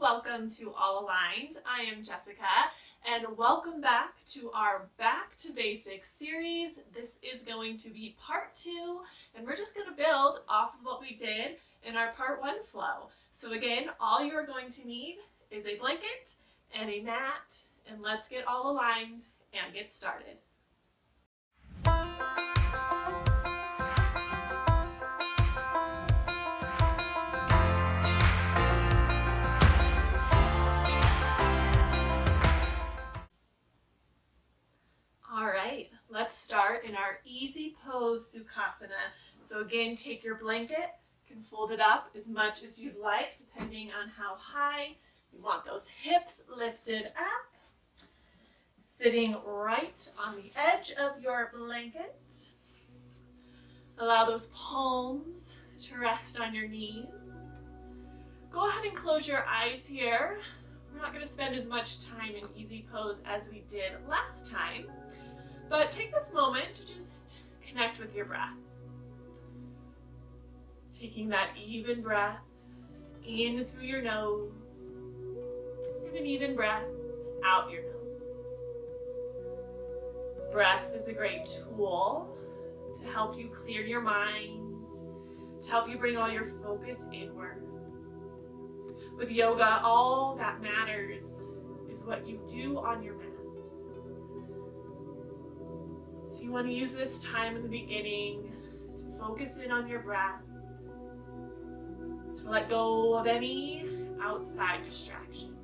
welcome to All Aligned. I am Jessica, and welcome back to our Back to Basics series. This is going to be part 2, and we're just going to build off of what we did in our part 1 flow. So again, all you are going to need is a blanket and a mat, and let's get all aligned and get started. Let's start in our easy pose Sukhasana. So again, take your blanket, you can fold it up as much as you'd like, depending on how high you want those hips lifted up. Sitting right on the edge of your blanket. Allow those palms to rest on your knees. Go ahead and close your eyes here. We're not going to spend as much time in easy pose as we did last time. But take this moment to just connect with your breath. Taking that even breath in through your nose and an even breath out your nose. Breath is a great tool to help you clear your mind, to help you bring all your focus inward. With yoga, all that matters is what you do on your mat. So you want to use this time in the beginning to focus in on your breath, to let go of any outside distractions.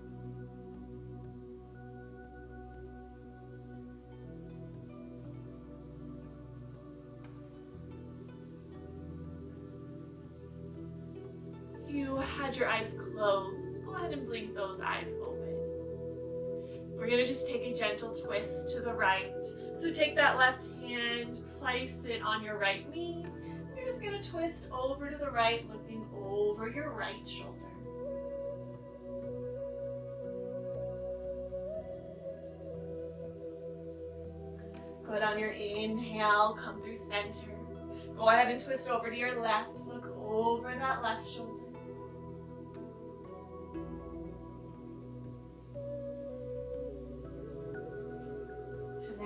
If you had your eyes closed, go ahead and blink those eyes open. We're going to just take a gentle twist to the right. So take that left hand, place it on your right knee. You're just going to twist over to the right, looking over your right shoulder. Good. On your inhale, come through center. Go ahead and twist over to your left. Look over that left shoulder.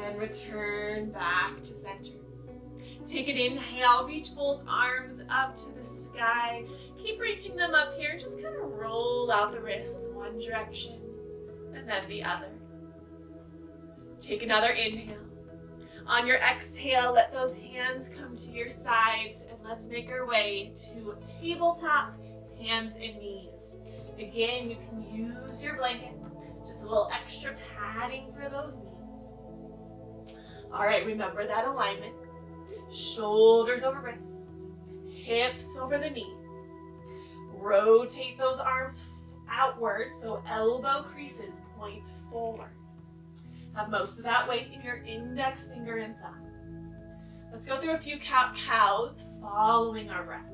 And return back to center. Take an inhale, reach both arms up to the sky. Keep reaching them up here. Just kind of roll out the wrists one direction and then the other. Take another inhale. On your exhale, let those hands come to your sides and let's make our way to tabletop, hands and knees. Again, you can use your blanket, just a little extra padding for those knees. All right, remember that alignment. Shoulders over wrists, hips over the knees. Rotate those arms outward so elbow creases point forward. Have most of that weight in your index finger and thumb. Let's go through a few cows following our breath.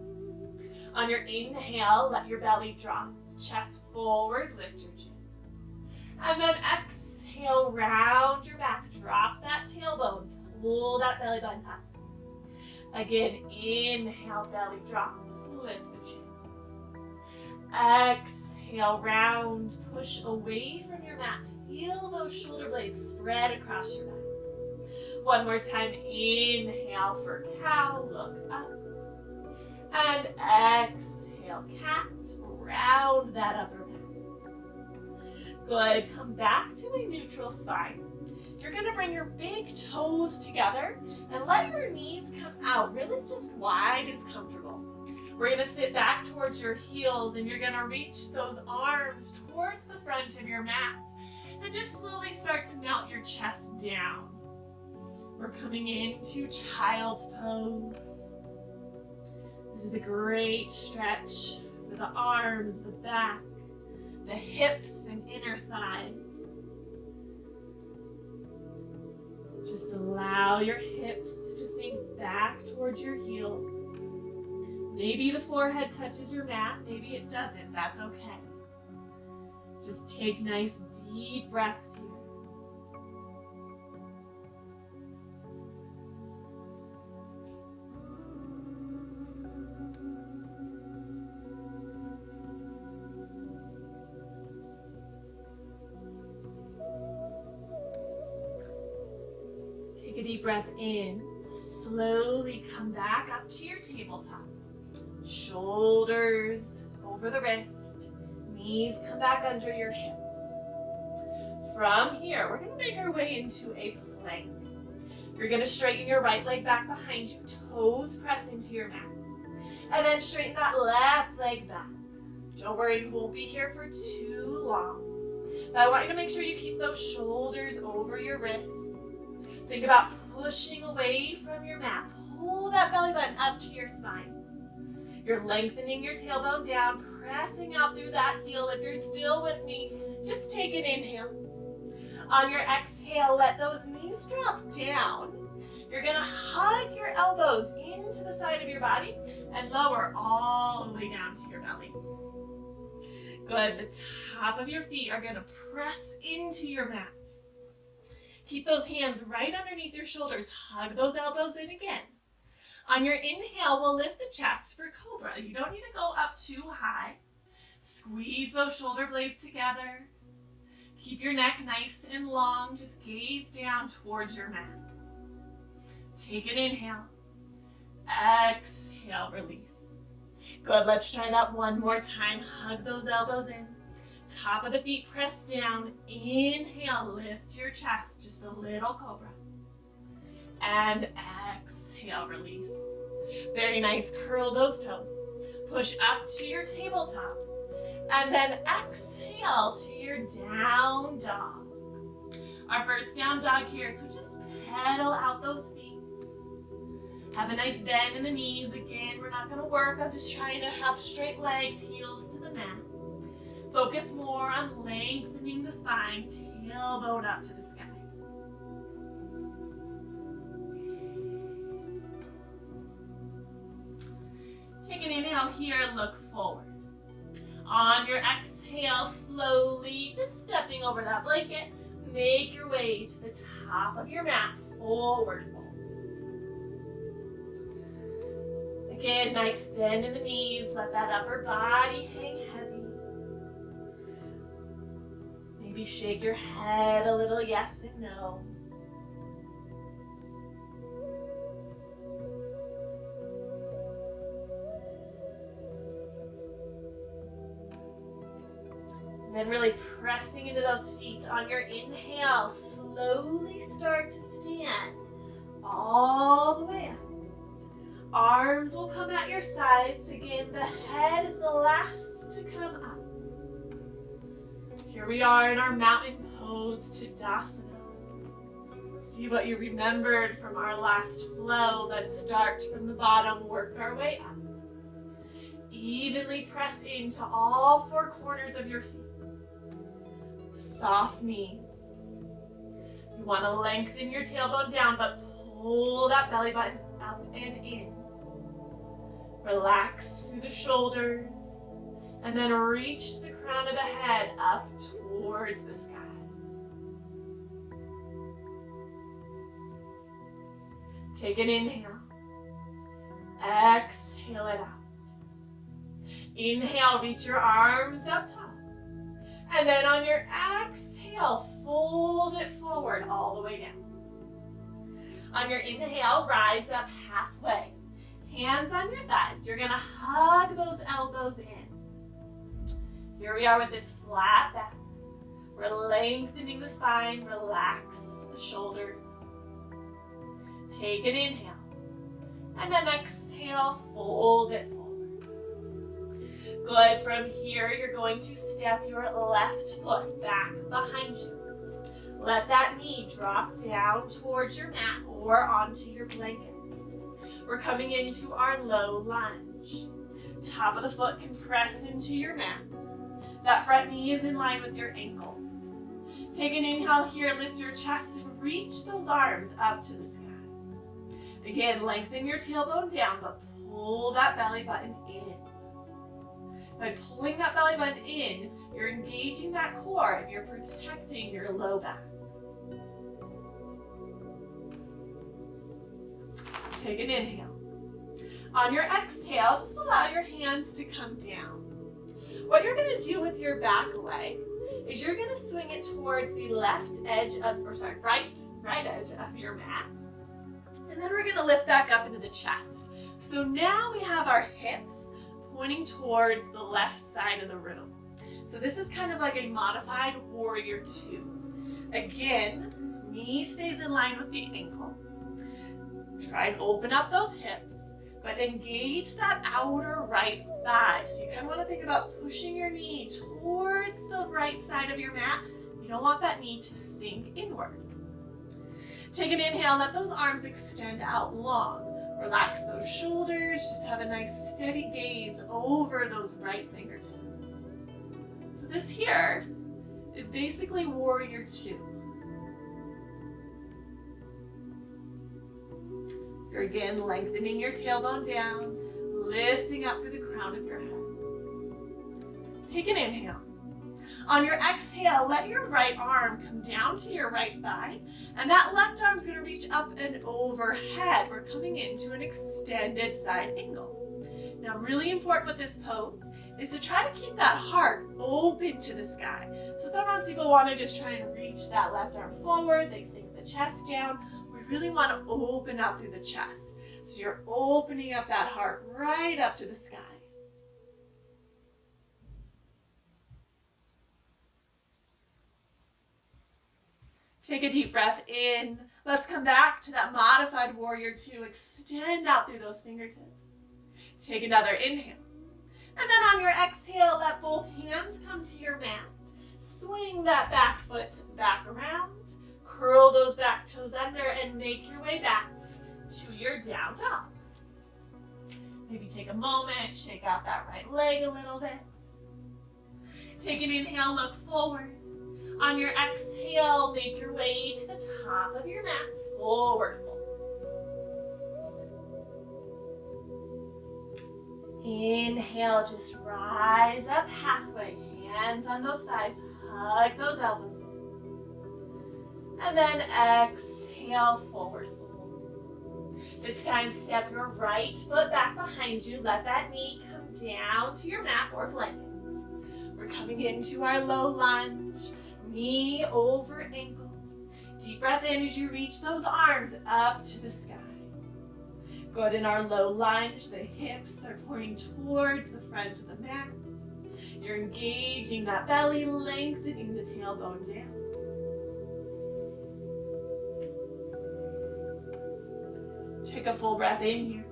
On your inhale, let your belly drop. Chest forward, lift your chin. And then exhale, round your back, drop that tailbone, pull that belly button up. Again, inhale, belly drops, lift the chin. Exhale, round, push away from your mat. Feel those shoulder blades spread across your back. One more time, inhale for cow, look up. And exhale, cat, round that upper back. Good, come back to a neutral spine. You're gonna bring your big toes together and let your knees come out, really just wide as comfortable. We're gonna sit back towards your heels and you're gonna reach those arms towards the front of your mat and just slowly start to melt your chest down. We're coming into child's pose. This is a great stretch for the arms, the back, the hips and inner thighs. Just allow your hips to sink back towards your heels. Maybe the forehead touches your mat, maybe it doesn't, that's okay. Just take nice deep breaths here. deep breath in. Slowly come back up to your tabletop. Shoulders over the wrist. Knees come back under your hips. From here, we're going to make our way into a plank. You're going to straighten your right leg back behind you, toes press into your mat. And then straighten that left leg back. Don't worry, you won't be here for too long. But I want you to make sure you keep those shoulders over your wrists. Think about pushing away from your mat. Pull that belly button up to your spine. You're lengthening your tailbone down, pressing out through that heel. If you're still with me, just take an inhale. On your exhale, let those knees drop down. You're gonna hug your elbows into the side of your body and lower all the way down to your belly. Good, the top of your feet are gonna press into your mat. Keep those hands right underneath your shoulders. Hug those elbows in again. On your inhale, we'll lift the chest for cobra. You don't need to go up too high. Squeeze those shoulder blades together. Keep your neck nice and long. Just gaze down towards your mat. Take an inhale. Exhale, release. Good, let's try that one more time. Hug those elbows in. Top of the feet press down. Inhale, lift your chest, just a little cobra. And exhale, release. Very nice, curl those toes. Push up to your tabletop. And then exhale to your down dog. Our first down dog here, so just pedal out those feet. Have a nice bend in the knees. Again, we're not gonna work on just trying to have straight legs, heels to the mat. Focus more on lengthening the spine, tailbone up to the sky. Take an inhale here, look forward. On your exhale, slowly, just stepping over that blanket, make your way to the top of your mat, forward fold. Again, nice bend in the knees, let that upper body hang heavy. Maybe shake your head a little, yes and no. Then really pressing into those feet on your inhale, slowly start to stand all the way up. Arms will come at your sides. Again, the head is the last to come up. Here we are in our mountain pose, Tadasana. See what you remembered from our last flow. Let's start from the bottom, work our way up. Evenly press into all four corners of your feet. Soft knees. You want to lengthen your tailbone down, but pull that belly button up and in. Relax through the shoulders, and then reach the crown of the head up towards the sky. Take an inhale. Exhale it out. Inhale, reach your arms up top. And then on your exhale, fold it forward all the way down. On your inhale, rise up halfway. Hands on your thighs. You're gonna hug those elbows in. Here we are with this flat back. We're lengthening the spine, relax the shoulders. Take an inhale. And then exhale, fold it forward. Good. From here, you're going to step your left foot back behind you. Let that knee drop down towards your mat or onto your blanket. We're coming into our low lunge. Top of the foot can press into your mat. That front knee is in line with your ankles. Take an inhale here, lift your chest and reach those arms up to the sky. Again, lengthen your tailbone down, but pull that belly button in. By pulling that belly button in, you're engaging that core and you're protecting your low back. Take an inhale. On your exhale, just allow your hands to come down. What you're going to do with your back leg is you're going to swing it towards the right edge of your mat. And then we're gonna lift back up into the chest. So now we have our hips pointing towards the left side of the room. So this is kind of like a modified warrior two. Again, knee stays in line with the ankle. Try and open up those hips, but engage that outer right thigh. So you kind of want to think about pushing your knee towards the right side of your mat. You don't want that knee to sink inward. Take an inhale, let those arms extend out long. Relax those shoulders, just have a nice steady gaze over those right fingertips. So this here is basically warrior two. You're again lengthening your tailbone down, lifting up through the crown of your head. Take an inhale. On your exhale, let your right arm come down to your right thigh, and that left arm's gonna reach up and overhead. We're coming into an extended side angle. Now, really important with this pose is to try to keep that heart open to the sky. So sometimes people wanna just try and reach that left arm forward, they sink the chest down. We really wanna open up through the chest. So you're opening up that heart right up to the sky. Take a deep breath in. Let's come back to that modified warrior two. Extend out through those fingertips. Take another inhale. And then on your exhale, let both hands come to your mat. Swing that back foot back around. Curl those back toes under and make your way back to your down dog. Maybe take a moment, shake out that right leg a little bit. Take an inhale, look forward. On your exhale, make your way to the top of your mat, forward fold. Inhale, just rise up halfway, hands on those thighs, hug those elbows in. And then exhale, forward fold. This time, step your right foot back behind you, let that knee come down to your mat or blanket. We're coming into our low lunge. Knee over ankle. Deep breath in as you reach those arms up to the sky. Good. In our low lunge, the hips are pointing towards the front of the mat. You're engaging that belly, lengthening the tailbone down. Take a full breath in here.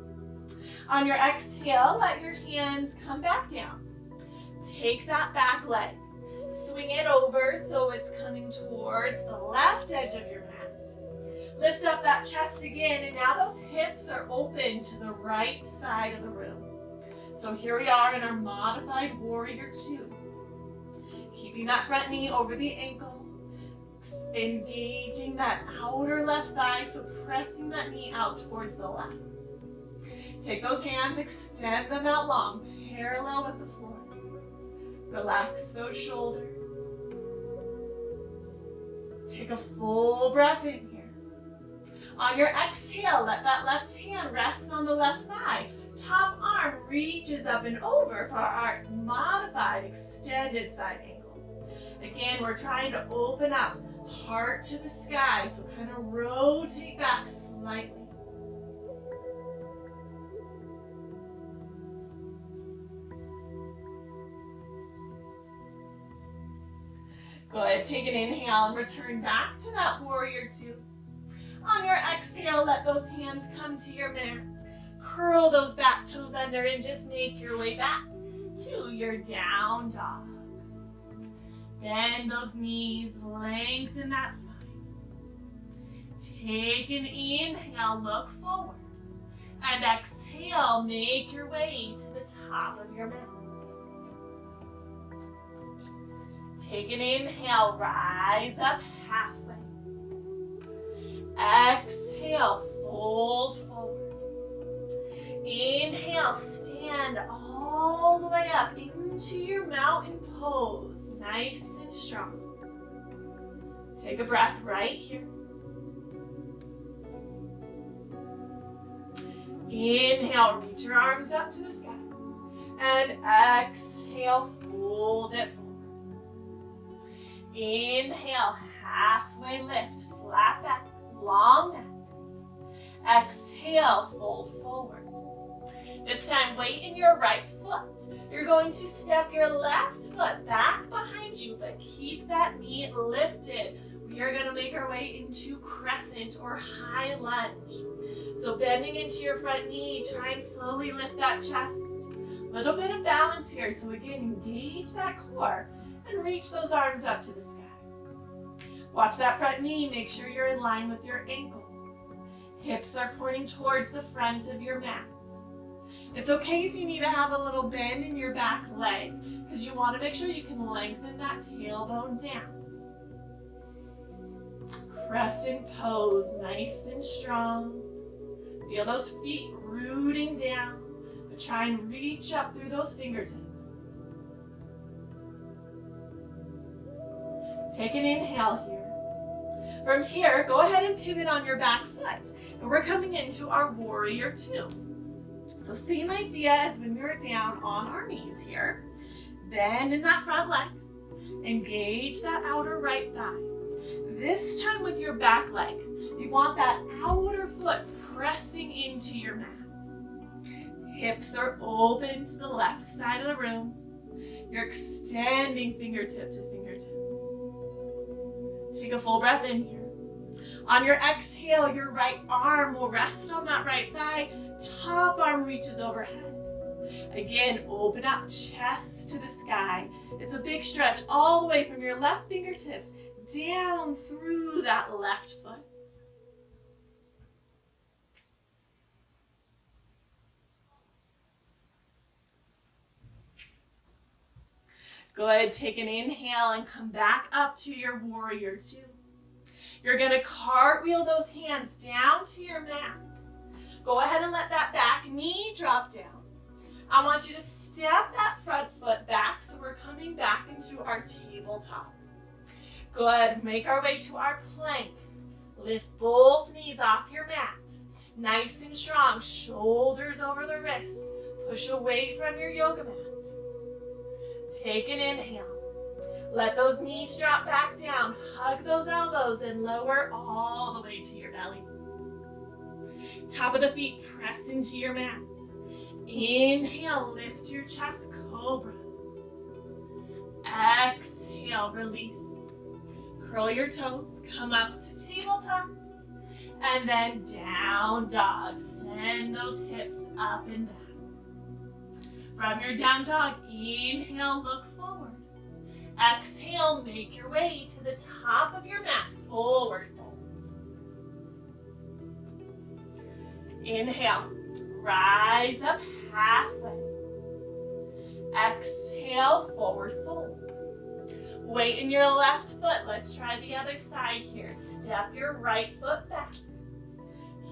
On your exhale, let your hands come back down. Take that back leg. Swing it over so it's coming towards the left edge of your mat. Lift up that chest again, and now those hips are open to the right side of the room. So here we are in our modified warrior two. Keeping that front knee over the ankle, engaging that outer left thigh, so pressing that knee out towards the left. Take those hands, extend them out long, parallel with the floor. Relax those shoulders. Take a full breath in here. On your exhale, let that left hand rest on the left thigh. Top arm reaches up and over for our modified extended side angle. Again, we're trying to open up, heart to the sky, so kind of rotate back slightly. Good. Take an inhale and return back to that warrior two. On your exhale, let those hands come to your mat. Curl those back toes under and just make your way back to your down dog. Bend those knees, lengthen that spine. Take an inhale, look forward. And exhale, make your way to the top of your mat. Take an inhale, rise up halfway. Exhale, fold forward. Inhale, stand all the way up into your mountain pose, nice and strong. Take a breath right here. Inhale, reach your arms up to the sky. And exhale, fold it forward. Inhale, halfway lift, flat back, long neck. Exhale, fold forward. This time, weight in your right foot. You're going to step your left foot back behind you, but keep that knee lifted. We are going to make our way into crescent or high lunge. So bending into your front knee, try and slowly lift that chest. Little bit of balance here. So again, engage that core and reach those arms up to the sky. Watch that front knee. Make sure you're in line with your ankle. Hips are pointing towards the front of your mat. It's okay if you need to have a little bend in your back leg because you want to make sure you can lengthen that tailbone down. Crescent pose, nice and strong. Feel those feet rooting down, but try and reach up through those fingertips. Take an inhale here. From here, go ahead and pivot on your back foot. And we're coming into our warrior two. So same idea as when we were down on our knees here. Bend in that front leg. Engage that outer right thigh. This time with your back leg, you want that outer foot pressing into your mat. Hips are open to the left side of the room. You're extending fingertip to fingertip. Take a full breath in here. On your exhale, your right arm will rest on that right thigh. Top arm reaches overhead. Again, open up, chest to the sky. It's a big stretch all the way from your left fingertips down through that left foot. Go ahead, take an inhale and come back up to your warrior two. You're going to cartwheel those hands down to your mat. Go ahead and let that back knee drop down. I want you to step that front foot back so we're coming back into our tabletop. Go ahead and make our way to our plank. Lift both knees off your mat. Nice and strong, shoulders over the wrist. Push away from your yoga mat. Take an inhale. Let those knees drop back down. Hug those elbows and lower all the way to your belly. Top of the feet, press into your mat. Inhale, lift your chest, cobra. Exhale, release. Curl your toes, come up to tabletop. And then down dog. Send those hips up and back. From your down dog, inhale, look forward. Exhale, make your way to the top of your mat, forward fold. Inhale, rise up halfway. Exhale, forward fold. Weight in your left foot. Let's try the other side here. Step your right foot back.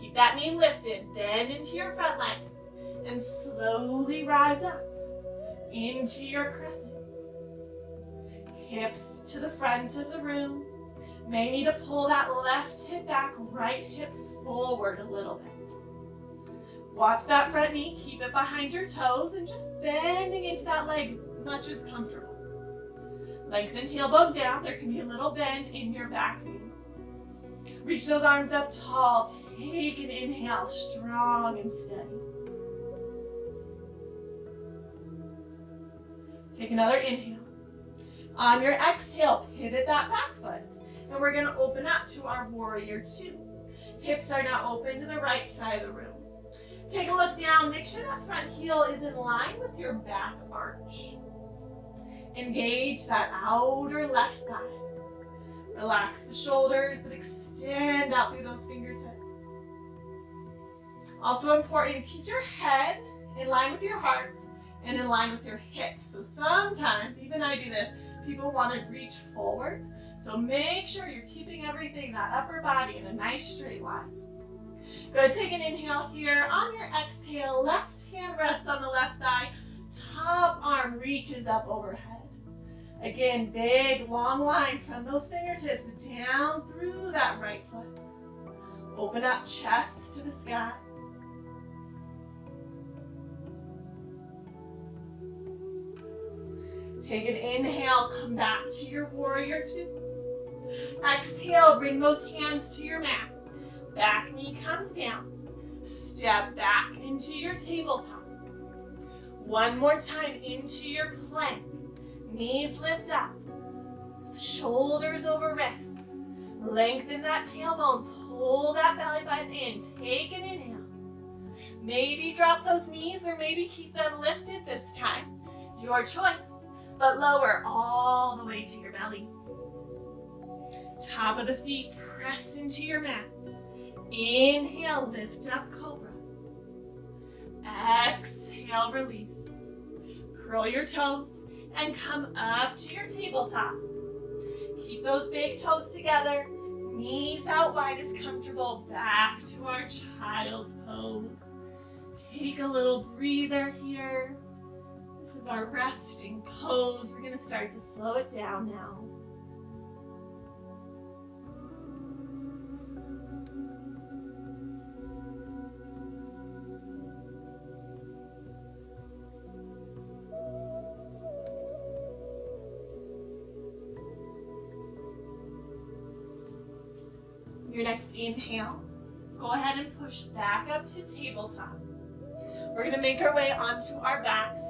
Keep that knee lifted. Bend into your front leg. And slowly rise up into your crescent. Hips to the front of the room. May need to pull that left hip back, right hip forward a little bit. Watch that front knee, keep it behind your toes, and just bending into that leg much as comfortable. Lengthen tailbone down. There can be a little bend in your back knee. Reach those arms up tall. Take an inhale, strong and steady. Take another inhale. On your exhale, pivot that back foot. And we're going to open up to our warrior two. Hips are now open to the right side of the room. Take a look down. Make sure that front heel is in line with your back arch. Engage that outer left thigh. Relax the shoulders and extend out through those fingertips. Also important, keep your head in line with your heart and in line with your hips. So sometimes, even I do this, people want to reach forward. So make sure you're keeping everything, that upper body, in a nice straight line. Go ahead, take an inhale here. On your exhale, left hand rests on the left thigh. Top arm reaches up overhead. Again, big, long line from those fingertips down through that right foot. Open up, chest to the sky. Take an inhale, come back to your warrior two. Exhale, bring those hands to your mat. Back knee comes down. Step back into your tabletop. One more time into your plank. Knees lift up. Shoulders over wrists. Lengthen that tailbone. Pull that belly button in. Take an inhale. Maybe drop those knees or maybe keep them lifted this time. Your choice. But lower all the way to your belly. Top of the feet, press into your mat. Inhale, lift up cobra. Exhale, release. Curl your toes and come up to your tabletop. Keep those big toes together. Knees out wide as comfortable. Back to our child's pose. Take a little breather here. This is our resting pose. We're going to start to slow it down now. Your next inhale, go ahead and push back up to tabletop. We're going to make our way onto our backs.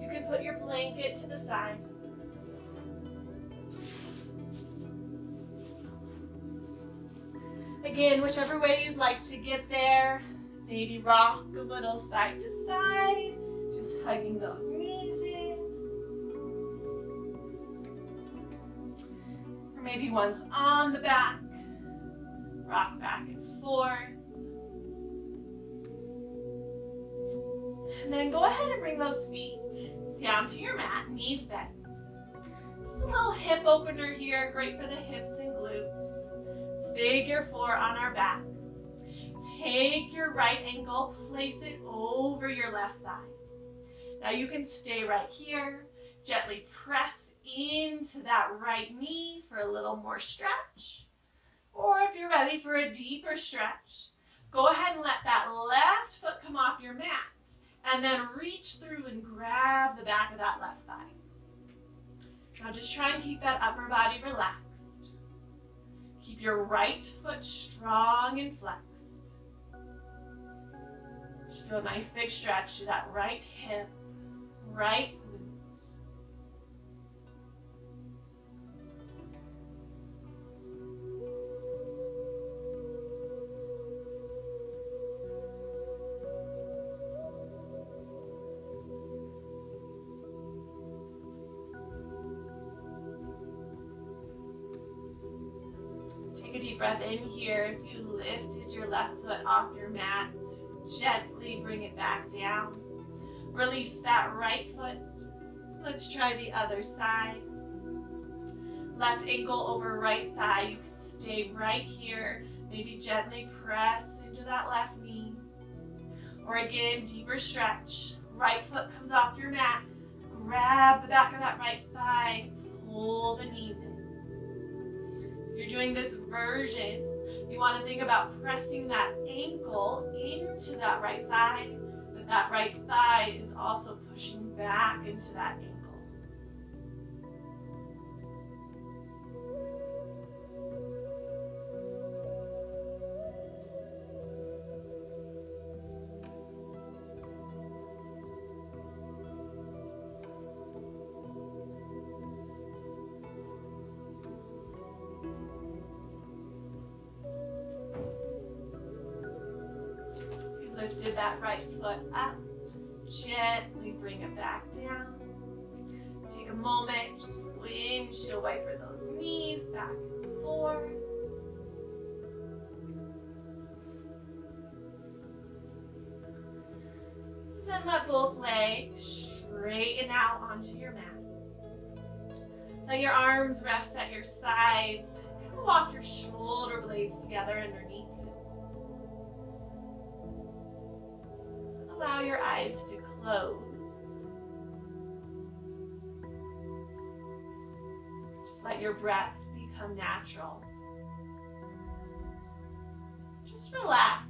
You can put your blanket to the side. Again, whichever way you'd like to get there, maybe rock a little side to side, just hugging those knees in. Or maybe once on the back, rock back and forth. And then go ahead and bring those feet down to your mat, knees bent. Just a little hip opener here, great for the hips and glutes. Figure 4 on our back. Take your right ankle, place it over your left thigh. Now you can stay right here, gently press into that right knee for a little more stretch. Or if you're ready for a deeper stretch, go ahead and let that left foot come off your mat. And then reach through and grab the back of that left thigh. Now just try and keep that upper body relaxed. Keep your right foot strong and flexed. Just feel a nice big stretch to that right hip, right glute. Take a deep breath in here. If you lifted your left foot off your mat, gently bring it back down. Release that right foot. Let's try the other side. Left ankle over right thigh. You can stay right here. Maybe gently press into that left knee. Or again, deeper stretch. Right foot comes off your mat. Grab the back of that right thigh. Pull the knees in. If you're doing this version, you want to think about pressing that ankle into that right thigh, but that right thigh is also pushing back into that ankle. Lifted that right foot up, gently bring it back down. Take a moment, just windshield wiper those knees back and forth. Then let both legs straighten out onto your mat. Let your arms rest at your sides. Kind of walk your shoulder blades together underneath you. Allow your eyes to close. Just let your breath become natural. Just relax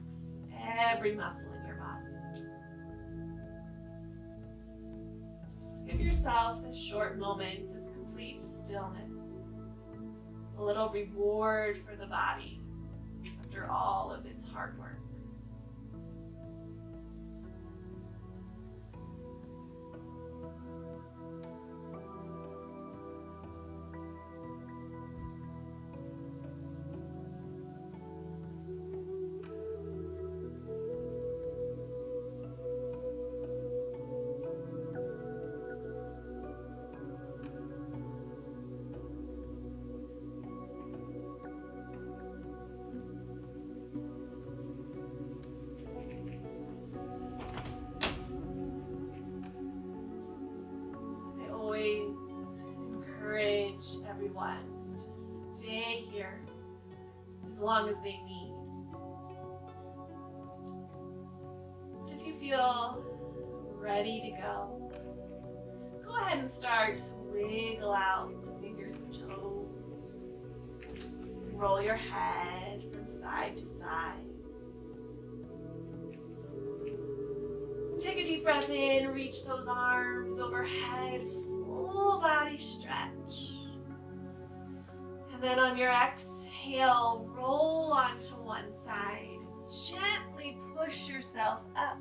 every muscle in your body. Just give yourself a short moment of complete stillness. A little reward for the body after all of its hard work. encourage everyone to stay here as long as they need. If you feel ready to go ahead and start to wiggle out the fingers and toes. Roll your head from side to side. Take a deep breath in, reach those arms overhead, full body stretch. And then on your exhale, roll onto one side. Gently push yourself up.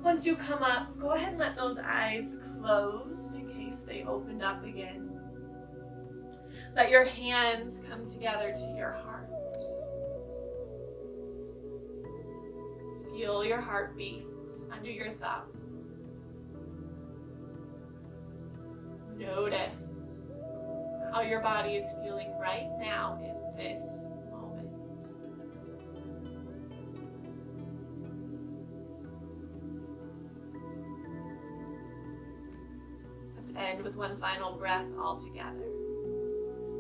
Once you come up, go ahead and let those eyes close in case they opened up again. Let your hands come together to your heart. Feel your heartbeats under your thumbs. Notice how your body is feeling right now in this moment. Let's end with one final breath all together.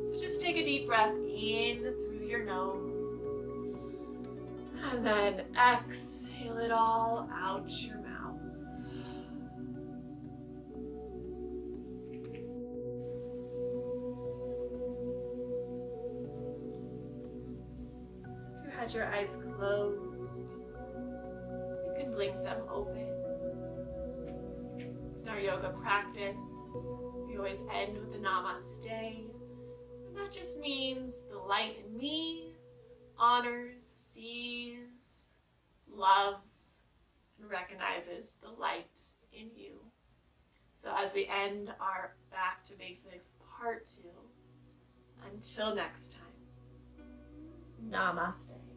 So just take a deep breath in through your nose. And then exhale it all out your mouth. If you had your eyes closed, you can blink them open. In our yoga practice, we always end with the namaste. And that just means the light in me honors, sees, loves, and recognizes the light in you. So as we end our Back to Basics Part 2, until next time, namaste.